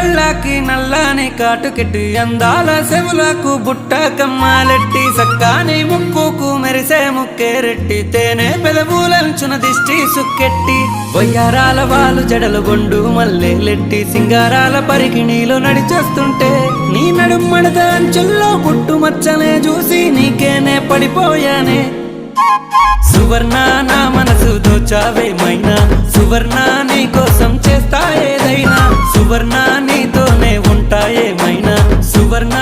కళ్ళకి నల్లని కాటుకెట్టి అందాల సెవులకు బుట్ట కమ్మాలెట్టి సక్కాని ముక్కుకు మెరిసే ముక్కేరెట్టి తేనె పెదవులంచున దిష్టి సుక్కెట్టి వయ్యారాల వాలు జడలు బొండు మల్లెలెట్టి సింగారాల పరికిణీలో నడిచొస్తుంటే నీ నడుమడత అంచుల్లో పుట్టు మచ్చనే చూసి నీకేనే పడిపోయానే సువర్ణ నా మనసు దోచావేమైనా సువర్ణ నీ కోసం చేస్తా ఏదైనా సువర్ణ నీతోనే ఉంటాయేమైనా సువర్ణ